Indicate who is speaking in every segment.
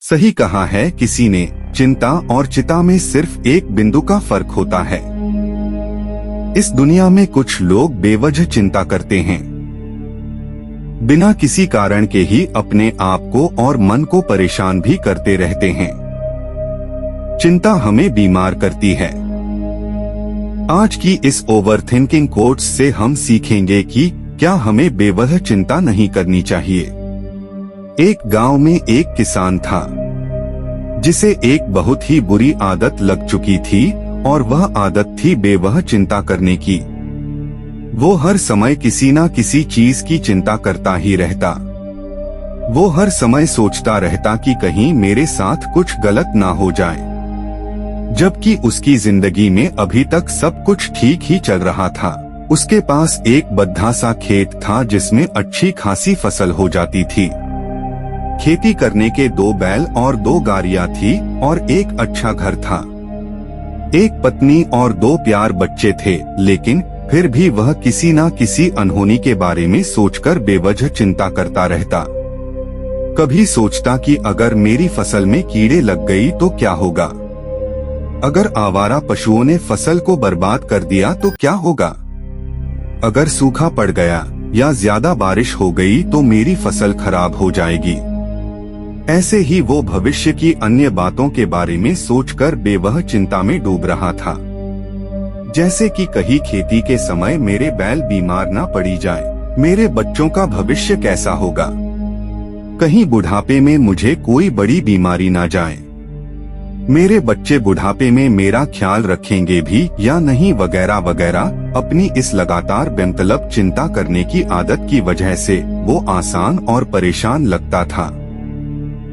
Speaker 1: सही कहा है किसी ने, चिंता और चिता में सिर्फ एक बिंदु का फर्क होता है। इस दुनिया में कुछ लोग बेवजह चिंता करते हैं, बिना किसी कारण के ही अपने आप को और मन को परेशान भी करते रहते हैं। चिंता हमें बीमार करती है। आज की इस ओवरथिंकिंग कोट्स से हम सीखेंगे कि क्या हमें बेवजह चिंता नहीं करनी चाहिए। एक गांव में एक किसान था जिसे एक बहुत ही बुरी आदत लग चुकी थी और वह आदत थी बेवजह चिंता करने की। वो हर समय किसी न किसी चीज की चिंता करता ही रहता। वो हर समय सोचता रहता कि कहीं मेरे साथ कुछ गलत ना हो जाए, जबकि उसकी जिंदगी में अभी तक सब कुछ ठीक ही चल रहा था। उसके पास एक बद्धा सा खेत था जिसमें अच्छी खासी फसल हो जाती थी। खेती करने के 2 बैल और 2 गाड़ियां थी और एक अच्छा घर था। एक पत्नी और 2 प्यार बच्चे थे, लेकिन फिर भी वह किसी न किसी अनहोनी के बारे में सोचकर बेवजह चिंता करता रहता। कभी सोचता कि अगर मेरी फसल में कीड़े लग गई तो क्या होगा, अगर आवारा पशुओं ने फसल को बर्बाद कर दिया तो क्या होगा, अगर सूखा पड़ गया या ज्यादा बारिश हो गई तो मेरी फसल खराब हो जाएगी। ऐसे ही वो भविष्य की अन्य बातों के बारे में सोचकर बेवजह चिंता में डूब रहा था। जैसे कि कहीं खेती के समय मेरे बैल बीमार ना पड़ी जाए, मेरे बच्चों का भविष्य कैसा होगा, कहीं बुढ़ापे में मुझे कोई बड़ी बीमारी ना जाए, मेरे बच्चे बुढ़ापे में मेरा ख्याल रखेंगे भी या नहीं, वगैरह वगैरह। अपनी इस लगातार बेमतलब चिंता करने की आदत की वजह से वो आसान और परेशान लगता था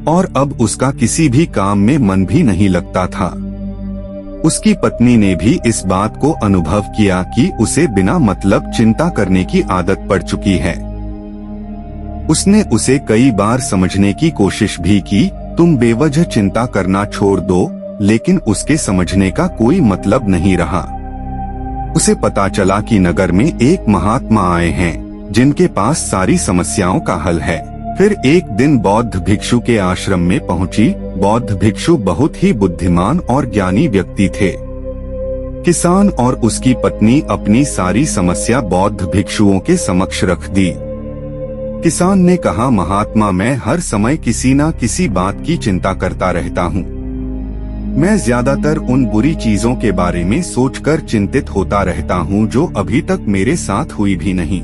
Speaker 1: और अब उसका किसी भी काम में मन भी नहीं लगता था। उसकी पत्नी ने भी इस बात को अनुभव किया कि उसे बिना मतलब चिंता करने की आदत पड़ चुकी है। उसने उसे कई बार समझने की कोशिश भी की, तुम बेवजह चिंता करना छोड़ दो, लेकिन उसके समझने का कोई मतलब नहीं रहा। उसे पता चला कि नगर में एक महात्मा आए हैं जिनके पास सारी समस्याओं का हल है। फिर एक दिन बौद्ध भिक्षु के आश्रम में पहुंची। बौद्ध भिक्षु बहुत ही बुद्धिमान और ज्ञानी व्यक्ति थे। किसान और उसकी पत्नी अपनी सारी समस्या बौद्ध भिक्षुओं के समक्ष रख दी। किसान ने कहा, महात्मा, मैं हर समय किसी न किसी बात की चिंता करता रहता हूँ। मैं ज्यादातर उन बुरी चीजों के बारे में सोचकर चिंतित होता रहता हूँ जो अभी तक मेरे साथ हुई भी नहीं।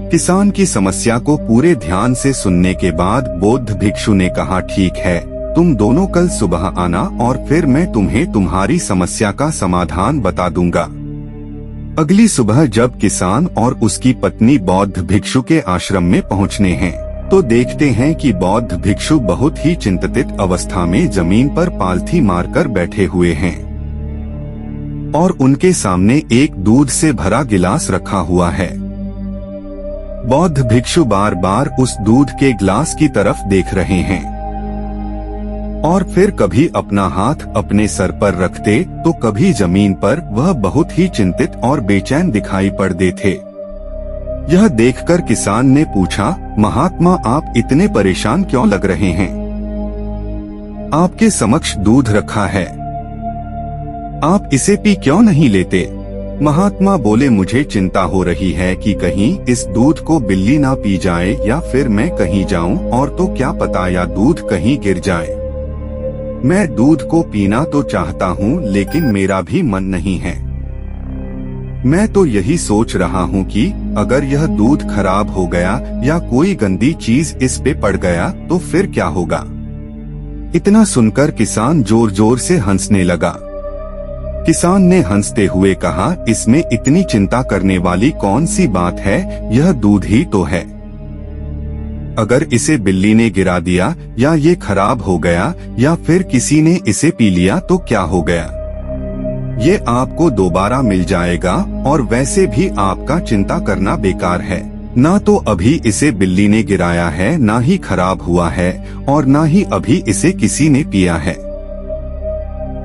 Speaker 1: किसान की समस्या को पूरे ध्यान से सुनने के बाद बौद्ध भिक्षु ने कहा, ठीक है, तुम दोनों कल सुबह आना और फिर मैं तुम्हें तुम्हारी समस्या का समाधान बता दूंगा। अगली सुबह जब किसान और उसकी पत्नी बौद्ध भिक्षु के आश्रम में पहुंचने हैं तो देखते हैं कि बौद्ध भिक्षु बहुत ही चिंतित अवस्था में जमीन पर पालथी मारकर बैठे हुए हैं और उनके सामने एक दूध से भरा गिलास रखा हुआ है। बौद्ध भिक्षु बार बार उस दूध के गिलास की तरफ देख रहे हैं और फिर कभी अपना हाथ अपने सर पर रखते तो कभी जमीन पर। वह बहुत ही चिंतित और बेचैन दिखाई पड़ते थे। यह देखकर किसान ने पूछा, महात्मा, आप इतने परेशान क्यों लग रहे हैं? आपके समक्ष दूध रखा है, आप इसे पी क्यों नहीं लेते? महात्मा बोले, मुझे चिंता हो रही है कि कहीं इस दूध को बिल्ली ना पी जाए या फिर मैं कहीं जाऊं और तो क्या पता या दूध कहीं गिर जाए। मैं दूध को पीना तो चाहता हूँ लेकिन मेरा भी मन नहीं है। मैं तो यही सोच रहा हूँ कि अगर यह दूध खराब हो गया या कोई गंदी चीज इस पे पड़ गया तो फिर क्या होगा। इतना सुनकर किसान जोर जोर से हंसने लगा। किसान ने हंसते हुए कहा, इसमें इतनी चिंता करने वाली कौन सी बात है, यह दूध ही तो है। अगर इसे बिल्ली ने गिरा दिया या ये खराब हो गया या फिर किसी ने इसे पी लिया तो क्या हो गया। ये आपको दोबारा मिल जाएगा और वैसे भी आपका चिंता करना बेकार है। ना तो अभी इसे बिल्ली ने गिराया है, ना ही खराब हुआ है और ना ही अभी इसे किसी ने पिया है।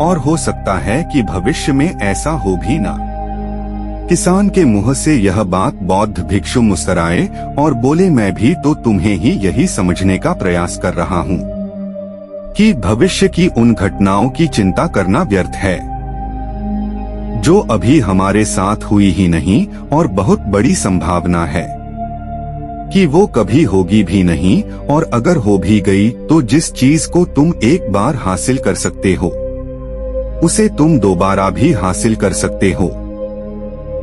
Speaker 1: और हो सकता है कि भविष्य में ऐसा हो भी ना। किसान के मुंह से यह बात बौद्ध भिक्षु मुस्कुराए और बोले, मैं भी तो तुम्हें ही यही समझने का प्रयास कर रहा हूँ। कि भविष्य की उन घटनाओं की चिंता करना व्यर्थ है जो अभी हमारे साथ हुई ही नहीं और बहुत बड़ी संभावना है कि वो कभी होगी भी नहीं, और अगर हो भी गई तो जिस चीज को तुम एक बार हासिल कर सकते हो उसे तुम दोबारा भी हासिल कर सकते हो,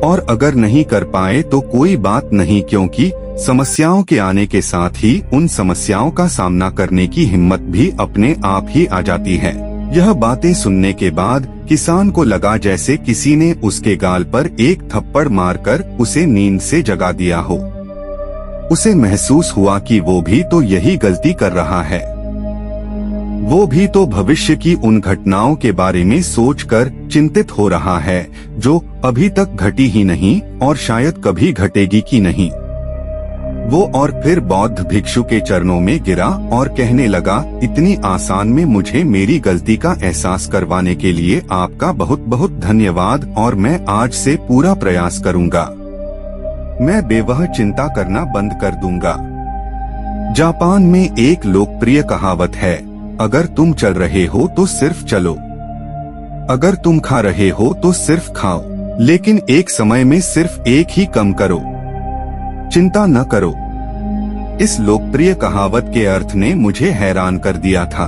Speaker 1: और अगर नहीं कर पाए तो कोई बात नहीं, क्योंकि समस्याओं के आने के साथ ही उन समस्याओं का सामना करने की हिम्मत भी अपने आप ही आ जाती है। यह बातें सुनने के बाद किसान को लगा जैसे किसी ने उसके गाल पर एक थप्पड़ मारकर उसे नींद से जगा दिया हो। उसे महसूस हुआ कि वो भी तो यही गलती कर रहा है। वो भी तो भविष्य की उन घटनाओं के बारे में सोचकर चिंतित हो रहा है जो अभी तक घटी ही नहीं और शायद कभी घटेगी की नहीं। वो और फिर बौद्ध भिक्षु के चरणों में गिरा और कहने लगा, इतनी आसान में मुझे मेरी गलती का एहसास करवाने के लिए आपका बहुत बहुत धन्यवाद, और मैं आज से पूरा प्रयास करूंगा। मैं बेवजह चिंता करना बंद कर दूंगा। जापान में एक लोकप्रिय कहावत है, अगर तुम चल रहे हो तो सिर्फ चलो, अगर तुम खा रहे हो तो सिर्फ खाओ, लेकिन एक समय में सिर्फ एक ही काम करो, चिंता न करो। इस लोकप्रिय कहावत के अर्थ ने मुझे हैरान कर दिया था,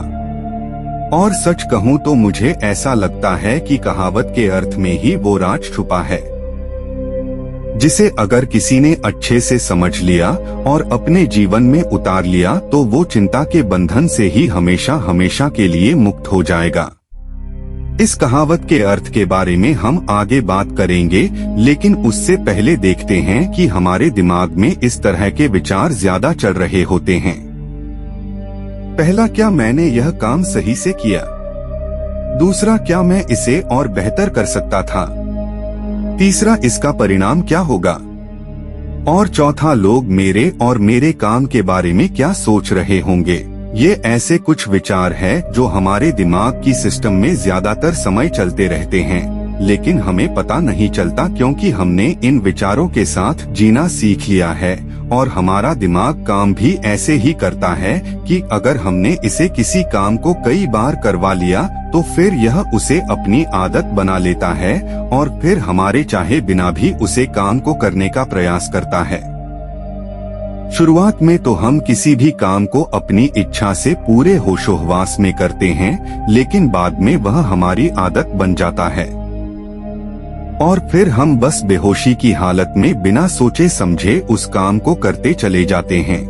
Speaker 1: और सच कहूं तो मुझे ऐसा लगता है कि कहावत के अर्थ में ही वो राज छुपा है, जिसे अगर किसी ने अच्छे से समझ लिया और अपने जीवन में उतार लिया तो वो चिंता के बंधन से ही हमेशा हमेशा के लिए मुक्त हो जाएगा। इस कहावत के अर्थ के बारे में हम आगे बात करेंगे, लेकिन उससे पहले देखते हैं कि हमारे दिमाग में इस तरह के विचार ज्यादा चल रहे होते हैं। पहला, क्या मैंने यह काम सही से किया? दूसरा, क्या मैं इसे और बेहतर कर सकता था? तीसरा, इसका परिणाम क्या होगा? और चौथा, लोग मेरे और मेरे काम के बारे में क्या सोच रहे होंगे? ये ऐसे कुछ विचार हैं जो हमारे दिमाग की सिस्टम में ज्यादातर समय चलते रहते हैं, लेकिन हमें पता नहीं चलता क्योंकि हमने इन विचारों के साथ जीना सीख लिया है, और हमारा दिमाग काम भी ऐसे ही करता है कि अगर हमने इसे किसी काम को कई बार करवा लिया तो फिर यह उसे अपनी आदत बना लेता है और फिर हमारे चाहे बिना भी उसे काम को करने का प्रयास करता है। शुरुआत में तो हम किसी भी काम को अपनी इच्छा से पूरे होशोहवास में करते हैं, लेकिन बाद में वह हमारी आदत बन जाता है और फिर हम बस बेहोशी की हालत में बिना सोचे समझे उस काम को करते चले जाते हैं।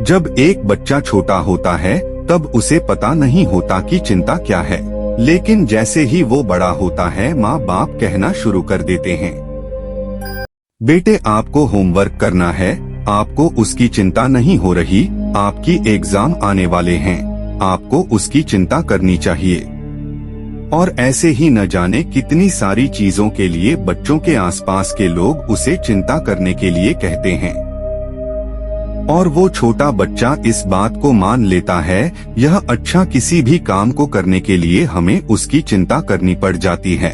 Speaker 1: जब एक बच्चा छोटा होता है तब उसे पता नहीं होता कि चिंता क्या है, लेकिन जैसे ही वो बड़ा होता है माँ बाप कहना शुरू कर देते हैं, बेटे आपको होमवर्क करना है, आपको उसकी चिंता नहीं हो रही, आपकी एग्जाम आने वाले हैं, आपको उसकी चिंता करनी चाहिए। और ऐसे ही न जाने कितनी सारी चीजों के लिए बच्चों के आसपास के लोग उसे चिंता करने के लिए कहते हैं, और वो छोटा बच्चा इस बात को मान लेता है। यह अच्छा, किसी भी काम को करने के लिए हमें उसकी चिंता करनी पड़ जाती है,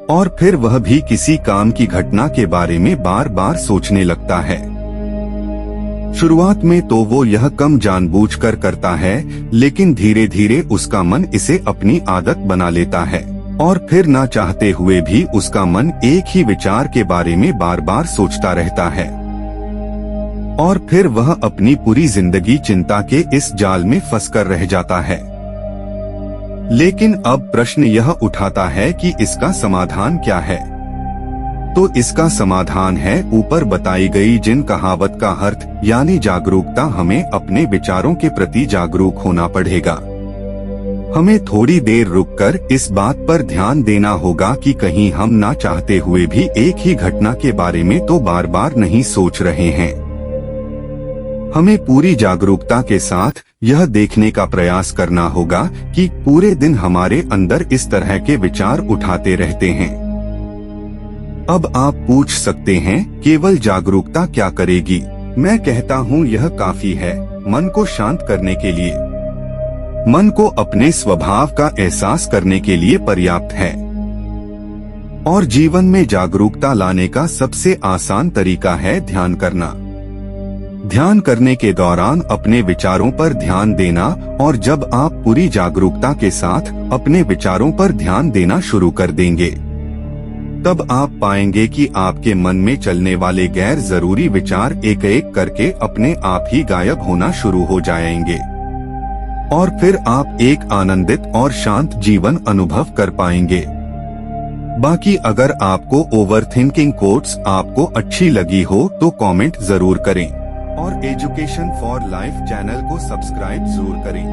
Speaker 1: और फिर वह भी किसी काम की घटना के बारे में बार बार सोचने लगता है। शुरुआत में तो वो यह कम जानबूझकर करता है, लेकिन धीरे धीरे उसका मन इसे अपनी आदत बना लेता है, और फिर ना चाहते हुए भी उसका मन एक ही विचार के बारे में बार बार सोचता रहता है, और फिर वह अपनी पूरी जिंदगी चिंता के इस जाल में फंसकर रह जाता है। लेकिन अब प्रश्न यह उठाता है कि इसका समाधान क्या है? तो इसका समाधान है ऊपर बताई गई जिन कहावत का अर्थ यानी जागरूकता। हमें अपने विचारों के प्रति जागरूक होना पड़ेगा। हमें थोड़ी देर रुककर इस बात पर ध्यान देना होगा कि कहीं हम ना चाहते हुए भी एक ही घटना के बारे में तो बार बार नहीं सोच रहे हैं। हमें पूरी जागरूकता के साथ यह देखने का प्रयास करना होगा कि पूरे दिन हमारे अंदर इस तरह के विचार उठाते रहते हैं। अब आप पूछ सकते हैं, केवल जागरूकता क्या करेगी? मैं कहता हूँ यह काफी है मन को शांत करने के लिए। मन को अपने स्वभाव का एहसास करने के लिए पर्याप्त है, और जीवन में जागरूकता लाने का सबसे आसान तरीका है ध्यान करना। ध्यान करने के दौरान अपने विचारों पर ध्यान देना और जब आप पूरी जागरूकता के साथ अपने विचारों पर ध्यान देना शुरू कर देंगे, तब आप पाएंगे कि आपके मन में चलने वाले गैर जरूरी विचार एक एक करके अपने आप ही गायब होना शुरू हो जाएंगे और फिर आप एक आनंदित और शांत जीवन अनुभव कर पाएंगे। बाकी अगर आपको ओवरथिंकिंग कोट्स आपको अच्छी लगी हो तो कमेंट जरूर करें और एजुकेशन फॉर लाइफ चैनल को सब्सक्राइब जरूर करें।